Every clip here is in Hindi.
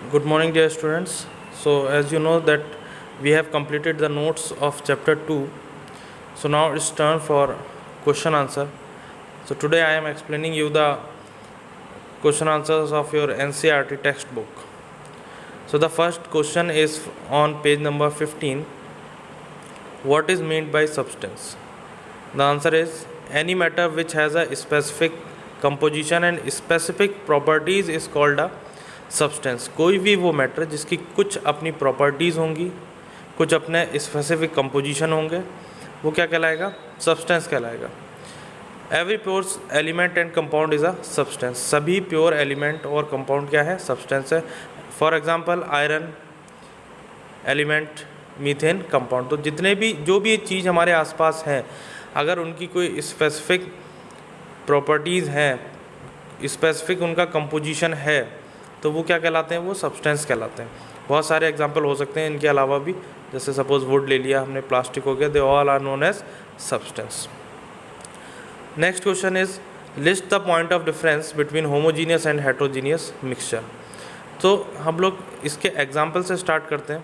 Good morning, dear students. So, as you know that we have completed the notes of chapter 2. So now it's turn for question answer. So today I am explaining you the question answers of your NCERT textbook. So the first question is on page number 15. What is meant by substance? The answer is any matter which has a specific composition and specific properties is called a substance. कोई भी वो मैटर जिसकी कुछ अपनी प्रॉपर्टीज़ होंगी, कुछ अपने स्पेसिफिक कंपोजिशन होंगे, वो क्या कहलाएगा? सब्सटेंस कहलाएगा। Every pure element and compound is a substance. सभी प्योर एलिमेंट और कंपाउंड क्या है? सब्सटेंस है। For example iron element, methane compound. तो जितने भी जो भी चीज़ हमारे आसपास हैं, अगर उनकी कोई स्पेसिफिक प्रॉपर्टीज़ हैं, स्पेसिफिक उनका कंपोजिशन है, तो वो क्या कहलाते हैं? वो सब्सटेंस कहलाते हैं। बहुत सारे एग्जांपल हो सकते हैं इनके अलावा भी, जैसे सपोज वुड ले लिया हमने, प्लास्टिक हो गया, they all are known as substance. Next question is list the point of difference between homogeneous and heterogeneous mixture. तो हम लोग इसके एग्जाम्पल से स्टार्ट करते हैं।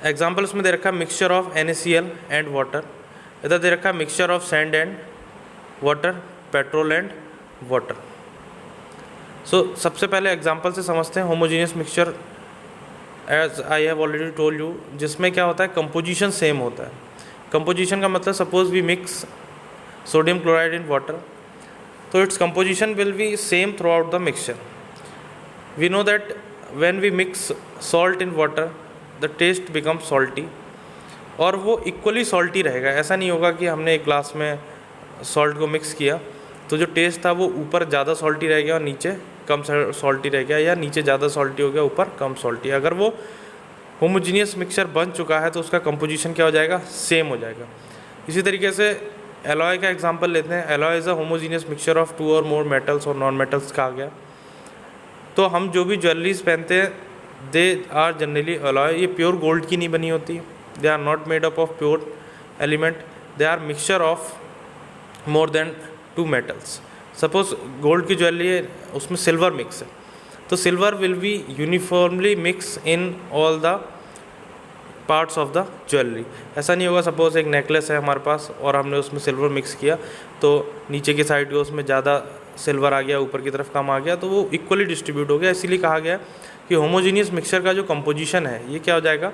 एग्जाम्पल्स में दे रखा है mixture of NaCl and water, इधर दे रखा है mixture of sand and water, petrol and water. So सबसे पहले एग्जांपल से समझते हैं homogeneous mixture. As I have already told you, जिसमें क्या होता है? कंपोजिशन सेम होता है। कंपोजिशन का मतलब suppose we mix sodium chloride in water, तो its composition will be same throughout the mixture. We know that when we mix salt in water the taste become salty, और वो इक्वली सॉल्टी रहेगा। ऐसा नहीं होगा कि हमने एक ग्लास में सॉल्ट को मिक्स किया तो जो टेस्ट था वो ऊपर ज़्यादा सॉल्टी रह गया और नीचे कम सॉल्टी रह गया, या नीचे ज़्यादा सॉल्टी हो गया ऊपर कम सॉल्टी। अगर वो होमोजीनियस मिक्सचर बन चुका है तो उसका कंपोजिशन क्या हो जाएगा? सेम हो जाएगा। इसी तरीके से एलॉय का एग्जांपल लेते हैं। Alloy is a homogeneous mixture of two or more metals or non metals का आ गया। तो हम जो भी ज्वेलरीज पहनते हैं दे आर जनरली एलॉय। ये प्योर गोल्ड की नहीं बनी होती, they are not made up of pure element, they are mixture of more than two metals. Suppose gold की ज्वेलरी है, उसमें सिल्वर मिक्स है, तो silver will be uniformly mix in all the parts of the jewellery. ऐसा नहीं होगा सपोज एक नेकलेस है हमारे पास और हमने उसमें सिल्वर मिक्स किया तो नीचे की साइड को उसमें ज़्यादा सिल्वर आ गया, ऊपर की तरफ कम आ गया, तो वो इक्वली डिस्ट्रीब्यूट हो गया। इसीलिए कहा गया कि होमोजीनियस मिक्सचर का जो कंपोजिशन है ये क्या हो जाएगा?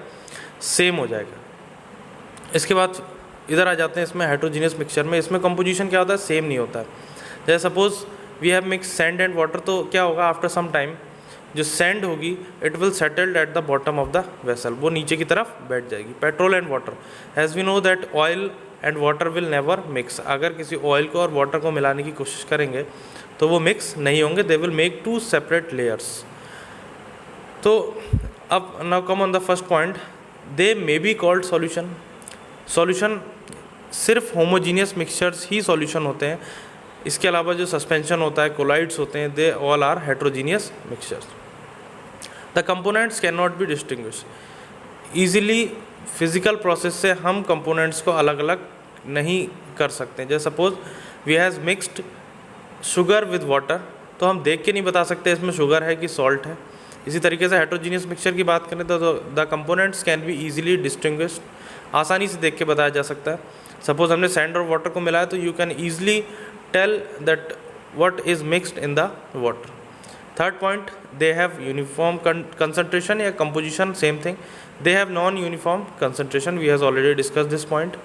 सेम हो जाएगा। इसके बाद इधर आ जाते हैं इसमें हेट्रोजीनियस मिक्सचर में। इसमें कंपोजिशन क्या होता है? सेम नहीं होता है। जैसे suppose we have mix sand and water, तो क्या होगा? आफ्टर सम टाइम जो सैंड होगी it will settled at the bottom of the vessel, वो नीचे की तरफ बैठ जाएगी। Petrol and water, as we know that oil and water will never mix. अगर किसी ऑयल को और वाटर को मिलाने की कोशिश करेंगे तो वो मिक्स नहीं होंगे, they will make two separate layers. तो अब now come on the first point, they may be called solution. Solution सिर्फ होमोजीनियस मिक्सचर्स ही सॉल्यूशन होते हैं। इसके अलावा जो सस्पेंशन होता है, कोलाइड्स होते हैं, they all are heterogeneous mixtures. The components can not be distinguish easily. Physical process से हम कंपोनेंट्स को अलग अलग नहीं कर सकते। जैसे suppose we has mixed sugar with water, तो हम देख के नहीं बता सकते इसमें शुगर है कि सॉल्ट है। इसी तरीके से हेट्रोजीनियस मिक्सचर की बात करें तो the components can be easily distinguished, आसानी से देख के बताया जा सकता है। सपोज हमने सैंड और वाटर को मिलाया तो you can easily tell that what is mixed in the water. Third point, they have uniform concentration या composition, same thing. They have non uniform concentration, we have already discuss this point.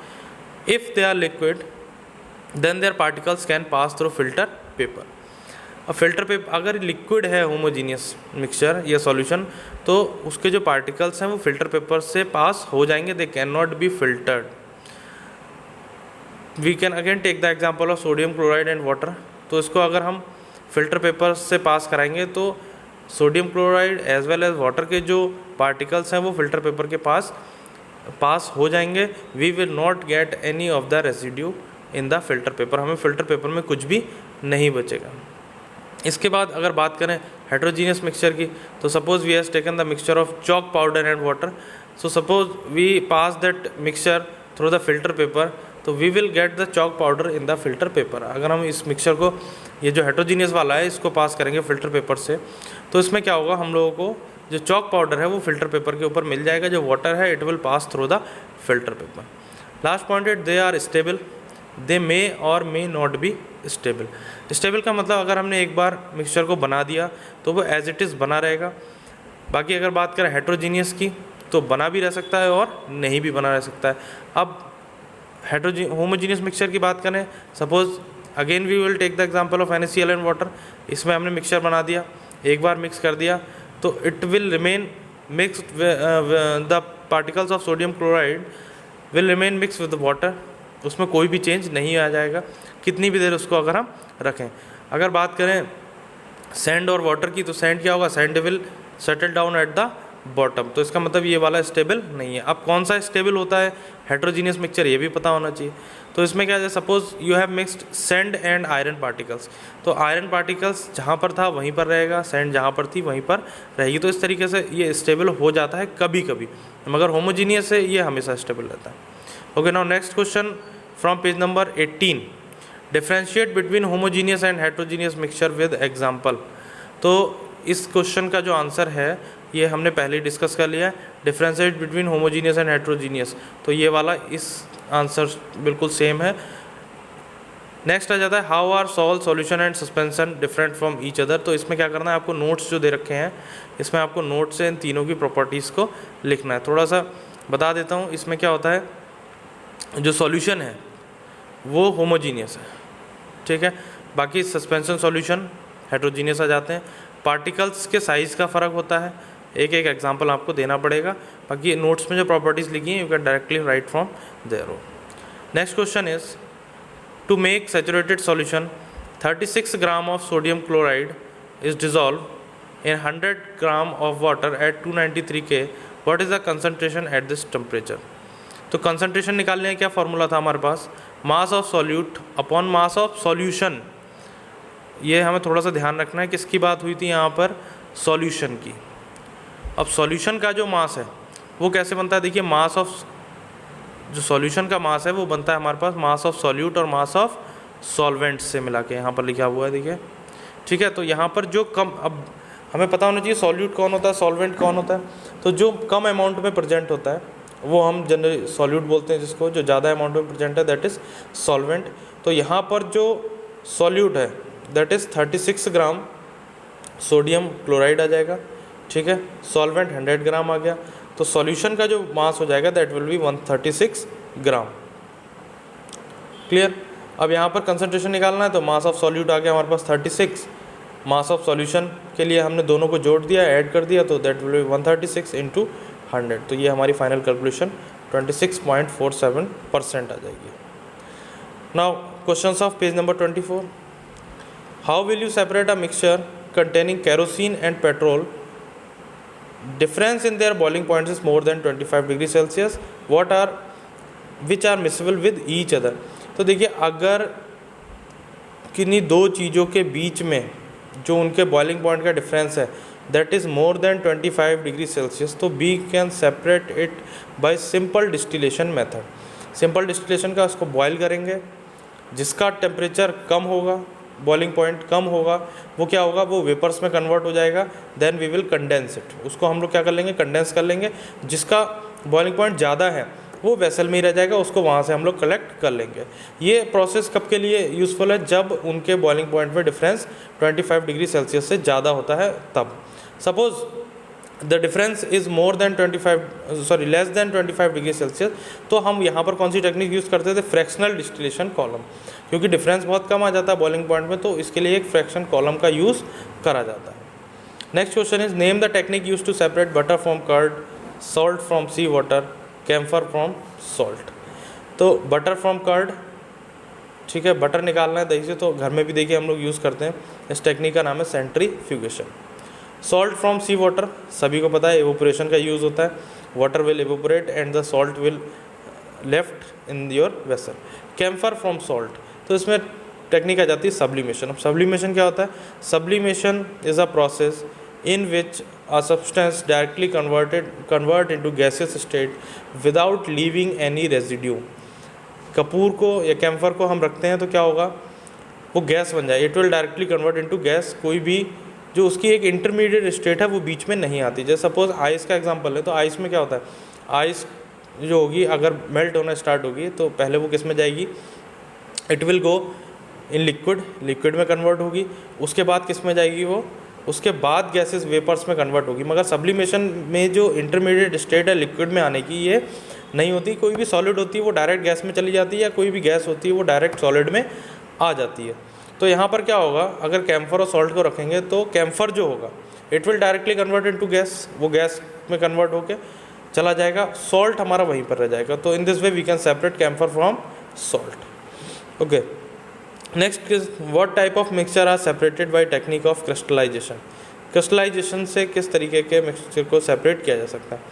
If they are liquid then their particles can pass through filter paper. अब फिल्टर पेपर अगर लिक्विड है होमोजीनियस मिक्सचर या सॉल्यूशन, तो उसके जो पार्टिकल्स हैं वो फिल्टर पेपर से पास हो जाएंगे, they can not be filtered. We can again take the example of sodium chloride and water. तो इसको अगर हम फिल्टर पेपर से पास कराएंगे तो sodium chloride as well as water के जो पार्टिकल्स हैं वो फिल्टर पेपर के पास हो जाएंगे। We will not get any of the residue in the filter paper, हमें फिल्टर पेपर में कुछ भी नहीं बचेगा। इसके बाद अगर बात करें हेट्रोजीनियस मिक्सचर की, तो suppose we has taken the mixture of chalk powder and water. So suppose we pass that mixture through the filter paper, तो we will get the chalk powder in the filter paper. अगर हम इस मिक्सचर को, ये जो हेट्रोजीनियस वाला है, इसको पास करेंगे फिल्टर पेपर से, तो इसमें क्या होगा, हम लोगों को जो चॉक पाउडर है वो फिल्टर पेपर के ऊपर मिल जाएगा, जो वाटर है it will pass through the filter paper. Last point it they are stable, they may or may not be stable. Stable का मतलब अगर हमने एक बार मिक्सचर को बना दिया तो वो एज इट इज़ बना रहेगा। बाकी अगर बात करें हेट्रोजीनियस की, तो बना भी रह सकता है और नहीं भी बना रह सकता है। अब होमोजीनियस मिक्सचर की बात करें, suppose again we will take the example of NaCl and water. इसमें हमने मिक्सचर बना दिया, एक बार मिक्स कर दिया, तो it will remain mixed, the particles of sodium chloride will remain mix with water. उसमें कोई भी चेंज नहीं आ जाएगा कितनी भी देर उसको अगर हम रखें। अगर बात करें सैंड और वाटर की, तो सैंड क्या होगा, sand will settle down eight the bottom. तो इसका मतलब ये वाला स्टेबल नहीं है। अब कौन सा स्टेबल होता है हेट्रोजीनियस मिक्सचर, ये भी पता होना चाहिए। तो इसमें क्या है, suppose you have mixed sand and iron particles, तो आयरन पार्टिकल्स जहाँ पर था वहीं पर रहेगा, सैंड जहाँ पर थी वहीं पर रहेगी। तो इस तरीके से ये स्टेबल हो जाता है कभी कभी, मगर होमोजीनियस से ये हमेशा स्टेबल रहता है। Okay, now next question from page number 18, differentiate between homogeneous and heterogeneous mixture with example. तो इस क्वेश्चन का जो आंसर है ये हमने पहले ही डिस्कस कर लिया है, differentiate between homogeneous and heterogeneous, तो ये वाला इस आंसर बिल्कुल सेम है। नेक्स्ट आ जाता है how are salt, solution and suspension different from each other. तो इसमें क्या करना है, आपको नोट्स जो दे रखे हैं इसमें आपको नोट्स से इन तीनों की प्रॉपर्टीज़ को लिखना है। थोड़ा सा बता देता हूँ, इसमें क्या होता है, जो सॉल्यूशन है वो होमोजीनियस है, ठीक है, बाकी सस्पेंशन सॉल्यूशन हेट्रोजीनियस आ जाते हैं। पार्टिकल्स के साइज़ का फ़र्क होता है, एक एक एग्जांपल आपको देना पड़ेगा। बाकी नोट्स में जो प्रॉपर्टीज़ लिखी हैं you can directly write from there. Next question is to make saturated solution 36 gram of sodium chloride is dissolve in 100 gram of water at 293 K, what is the concentration at this temperature. तो कंसनट्रेशन निकालने का क्या फार्मूला था हमारे पास, mass of solute upon mass of solution. ये हमें थोड़ा सा ध्यान रखना है, किसकी बात हुई थी यहाँ पर, सॉल्यूशन की। अब सॉल्यूशन का जो मास है वो कैसे बनता है, देखिए मास ऑफ, जो सॉल्यूशन का मास है वो बनता है हमारे पास मास ऑफ सॉल्यूट और मास ऑफ सॉल्वेंट से मिला के, यहाँ पर लिखा हुआ है देखिए, ठीक है। तो यहाँ पर जो कम, अब हमें पता होना चाहिए सॉल्यूट कौन होता है, सॉल्वेंट कौन होता है। तो जो कम अमाउंट में प्रेजेंट होता है वो हम जनरली सॉल्यूट बोलते हैं, जिसको जो ज़्यादा अमाउंट में प्रेजेंट है दैट इज़ सॉल्वेंट। तो यहाँ पर जो सॉल्यूट है that is 36 gram sodium chloride आ जाएगा, ठीक है, सॉल्वेंट 100 ग्राम आ गया। तो सॉल्यूशन का जो मास हो जाएगा that will be 136 gram. Clear. अब यहाँ पर कंसंट्रेशन निकालना है, तो मास ऑफ सॉल्यूट आ गया हमारे पास 36, मास ऑफ सॉल्यूशन के लिए हमने दोनों को जोड़ दिया, ऐड कर दिया, तो दैट विल बी 136 इंटू 100। तो ये हमारी फाइनल कैलकुलेशन 26.47% आ जाएगी। Now questions of page number 24, how will you separate a mixture containing kerosene and petrol, difference in their boiling points is more than 25 degree Celsius, which are miscible with each other। तो देखिए अगर किन्हीं दो चीज़ों के बीच में जो उनके बॉइलिंग पॉइंट का डिफरेंस है that is more than 25 degree Celsius, तो we can separate it by simple distillation method. Simple distillation का उसको बॉयल करेंगे, जिसका टेम्परेचर कम होगा, बॉइलिंग पॉइंट कम होगा, वो क्या होगा, वो वेपर्स में कन्वर्ट हो जाएगा, then we will condense it. उसको हम लोग क्या कर लेंगे, कंडेंस कर लेंगे। जिसका बॉइलिंग पॉइंट ज़्यादा है वो वेसल में ही रह जाएगा, उसको वहाँ से हम लोग कलेक्ट कर लेंगे। ये प्रोसेस कब के लिए यूज़फुल है, जब उनके बॉइलिंग पॉइंट में डिफरेंस 25 डिग्री सेल्सियस से ज़्यादा होता है तब। Suppose the difference is less than 25 degree Celsius, तो हम यहाँ पर कौन सी टेक्निक यूज़ करते थे, फ्रैक्शनल डिस्टिलेशन कॉलम, क्योंकि डिफरेंस बहुत कम आ जाता है बॉइलिंग पॉइंट में, तो इसके लिए एक फ्रैक्शन कॉलम का यूज़ करा जाता है। Next question is name the technique use to separate butter from curd, salt from sea water, camphor from salt. तो बटर फ्रॉम कर्ड, ठीक है, बटर निकालना है दही से, तो घर में भी देखिए हम लोग यूज़ करते हैं, इस टेक्निक का नाम है centrifugation. Salt from sea water, सभी को पता है एवोपोरेशन का यूज़ होता है, water will evaporate and the salt will left in your vessel. Camphor from salt, तो इसमें टेक्निक आ जाती है सब्लिमेशन। अब सब्लिमेशन क्या होता है, sublimation is a process in which a substance directly convert into gaseous state without leaving any residue। Kapoor को या कैम्फर को हम रखते हैं तो क्या होगा, वो गैस बन जाए, it will directly convert into gas. कोई भी जो उसकी एक इंटरमीडिएट स्टेट है वो बीच में नहीं आती। जैसे सपोज आइस का एग्जांपल है, तो आइस में क्या होता है, आइस जो होगी अगर मेल्ट होना स्टार्ट होगी तो पहले वो किस में जाएगी, it will go in liquid, liquid में कन्वर्ट होगी। उसके बाद किस में जाएगी वो, उसके बाद गैसेस वेपर्स में कन्वर्ट होगी। मगर सब्लिमेशन में जो इंटरमीडिएट स्टेट है लिक्विड में आने की, ये नहीं होती। कोई भी सॉलिड होती है वो डायरेक्ट गैस में चली जाती है, या कोई भी गैस होती है वो डायरेक्ट सॉलिड में आ जाती है। तो यहाँ पर क्या होगा, अगर कैम्फर और सॉल्ट को रखेंगे तो कैम्फर जो होगा it will directly convert into gas, वो गैस में कन्वर्ट होके चला जाएगा, सॉल्ट हमारा वहीं पर रह जाएगा। तो in this way we can separate camphor from salt. Okay, next is what type of mixture are separated by technique of crystallization. Crystallization से किस तरीके के मिक्सचर को सेपरेट किया जा सकता है।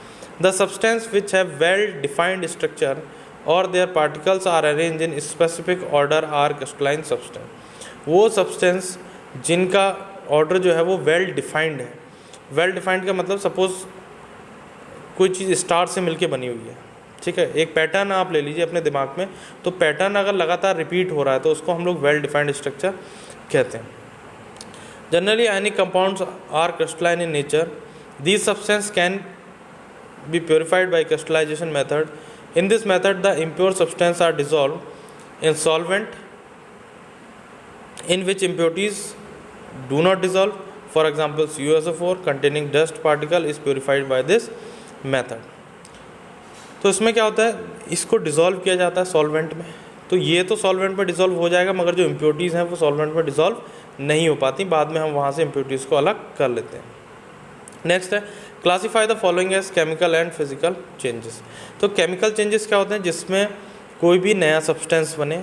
The substance which have well defined structure और their particles are arrange in specific order are crystalline substance. वो सब्सटेंस जिनका ऑर्डर जो है वो वेल डिफाइंड है। वेल डिफाइंड का मतलब सपोज कोई चीज़ स्टार से मिलके बनी हुई है, ठीक है, एक पैटर्न आप ले लीजिए अपने दिमाग में, तो पैटर्न अगर लगातार रिपीट हो रहा है तो उसको हम लोग वेल डिफाइंड स्ट्रक्चर कहते हैं। Generally any compounds are crystalline in nature, these substance can be purified by crystallization method. In this method the impure substance are dissolve in solvent in which impurities do not dissolve. For example, CuSO4 containing dust particle is purified by this method. तो इसमें क्या होता है, इसको डिज़ोल्व किया जाता है सॉल्वेंट में, तो ये तो सॉल्वेंट में डिज़ोल्व हो जाएगा, मगर जो इम्प्योरिटीज़ हैं वो सॉल्वेंट में डिज़ोल्व नहीं हो पाती, बाद में हम वहाँ से इम्प्योरिटीज़ को अलग कर लेते हैं। नेक्स्ट है classify the following as chemical and physical changes. तो केमिकल चेंजेस क्या होते हैं, जिसमें कोई भी नया सब्सटेंस बने,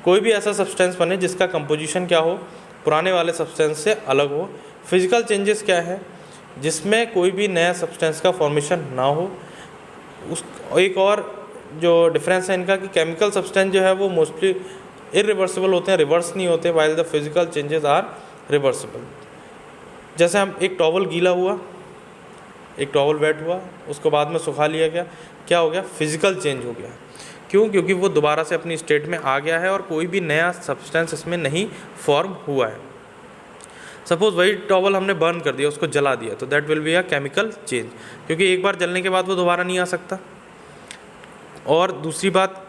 कोई भी ऐसा सब्सटेंस बने जिसका कंपोजिशन क्या हो, पुराने वाले सब्सटेंस से अलग हो। फिजिकल चेंजेस क्या है, जिसमें कोई भी नया सब्सटेंस का फॉर्मेशन ना हो। उस एक और जो डिफरेंस है इनका कि केमिकल सब्सटेंस जो है वो मोस्टली इरिवर्सिबल होते हैं, रिवर्स नहीं होते, while the physical changes are reversible. जैसे हम एक टॉवल गीला हुआ, एक टॉवल वेट हुआ, उसको बाद में सुखा लिया गया, क्या हो गया, फिजिकल चेंज हो गया। क्यों, क्योंकि वो दोबारा से अपनी स्टेट में आ गया है और कोई भी नया सब्सटेंस इसमें नहीं फॉर्म हुआ है। सपोज वही टॉवल हमने बर्न कर दिया, उसको जला दिया, तो that will be a chemical change, क्योंकि एक बार जलने के बाद वो दोबारा नहीं आ सकता। और दूसरी बात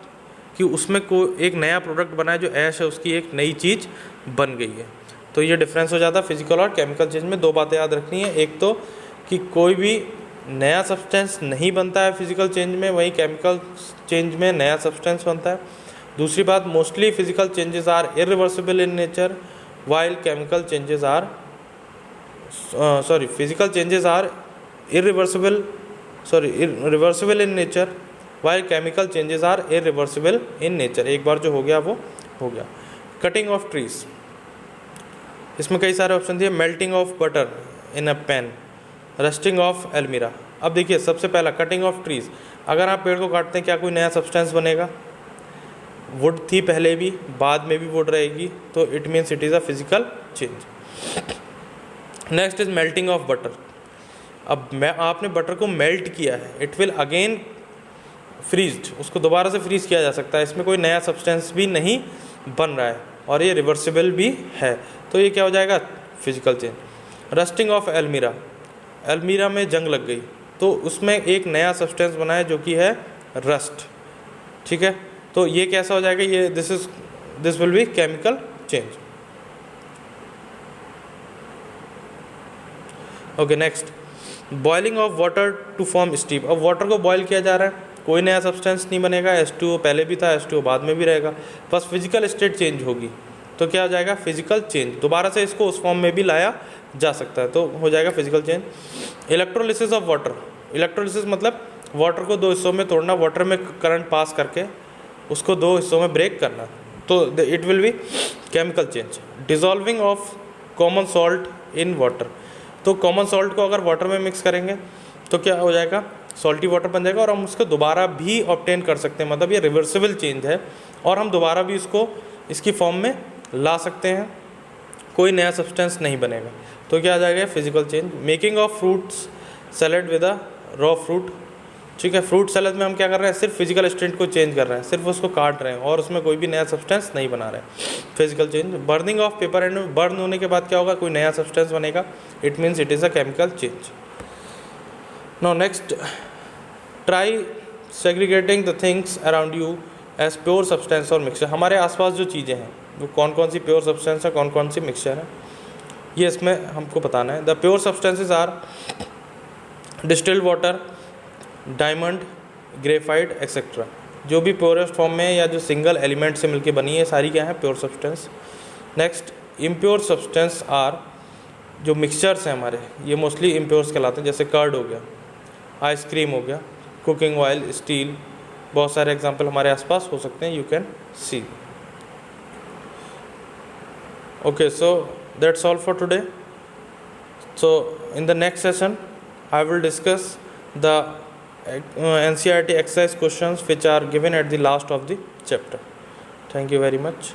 कि उसमें कोई एक नया प्रोडक्ट बना है, जो ऐश है उसकी एक नई चीज़ बन गई है। तो ये डिफरेंस हो जाता है फिजिकल और केमिकल चेंज में। दो बातें याद रखनी है, एक तो कि कोई भी नया सब्सटेंस नहीं बनता है फिजिकल चेंज में, वहीं केमिकल चेंज में नया सब्सटेंस बनता है। दूसरी बात, mostly physical changes are irreversible in nature while chemical changes are physical changes are reversible in nature while chemical changes are irreversible in nature. एक बार जो हो गया वो हो गया। कटिंग ऑफ ट्रीज, इसमें कई सारे ऑप्शन दिए, melting of butter in a pan, rusting of almirah. अब देखिए सबसे पहला कटिंग ऑफ ट्रीज, अगर आप पेड़ को काटते हैं क्या कोई नया सब्सटेंस बनेगा, वुड थी पहले भी, बाद में भी वुड रहेगी, तो it means it is a physical change. Next is melting of butter. अब आपने बटर को मेल्ट किया है, इट विल अगेन फ्रीज्ड, उसको दोबारा से फ्रीज किया जा सकता है, इसमें कोई नया सब्सटेंस भी नहीं बन रहा है और ये रिवर्सिबल भी है, तो ये क्या हो जाएगा, फिजिकल चेंज। रस्टिंग ऑफ एल्मीरा, एल्मीरा में जंग लग गई तो उसमें एक नया सब्सटेंस बना है जो कि है रस्ट, ठीक है, तो ये कैसा हो जाएगा, ये this will be chemical change. Okay, next boiling of water to form steam. अब वाटर को बॉयल किया जा रहा है, कोई नया सब्सटेंस नहीं बनेगा, H2O पहले भी था, H2O बाद में भी रहेगा, बस फिजिकल स्टेट चेंज होगी, तो क्या हो जाएगा, फिजिकल चेंज। दोबारा से इसको उस फॉर्म में भी लाया जा सकता है, तो हो जाएगा physical change. Electrolysis of water, electrolysis मतलब वाटर को दो हिस्सों में तोड़ना, वाटर में करंट पास करके उसको दो हिस्सों में ब्रेक करना, तो it will be chemical change. Dissolving of common salt in water, तो कॉमन सॉल्ट को अगर वाटर में मिक्स करेंगे तो क्या हो जाएगा, सॉल्टी वाटर बन जाएगा और हम उसको दोबारा भी ऑब्टेन कर सकते हैं, मतलब ये रिवर्सिबल चेंज है और हम दोबारा भी इसको इसकी फॉर्म में ला सकते हैं, कोई नया सब्सटेंस नहीं बनेगा, तो क्या आ जाएगा, physical change. Making of fruits salad with a raw fruit, ठीक है। फ्रूट सैलेड में हम क्या कर रहे हैं, सिर्फ फिजिकल स्टेट को चेंज कर रहे हैं, सिर्फ उसको काट रहे हैं और उसमें कोई भी नया सब्सटेंस नहीं बना रहे हैं, physical change. Burning of paper and burn होने के बाद क्या होगा, कोई नया सब्सटेंस बनेगा, it means it is a chemical change. Now next, try segregating the things around you as pure substance और मिक्सचर। हमारे आसपास जो चीज़ें हैं वो कौन कौन सी प्योर सब्सटेंस है, कौन कौन सी मिक्सचर है, ये इसमें हमको बताना है। The pure substances are distilled water, diamond, graphite etcetera. जो भी प्योरेस्ट फॉर्म में या जो सिंगल एलिमेंट से मिलके बनी है, सारी क्या है, pure substance. Next, impure substance are, जो मिक्सचर्स हैं हमारे, ये मोस्टली इम्प्योर्स कहलाते हैं, जैसे कर्ड हो गया, आइसक्रीम हो गया, कुकिंग ऑयल, स्टील, बहुत सारे एग्जांपल हमारे आसपास हो सकते हैं, you can see. Okay, so that's all for today. So in the next session I will discuss the NCERT exercise questions which are given at the last of the chapter. Thank you very much.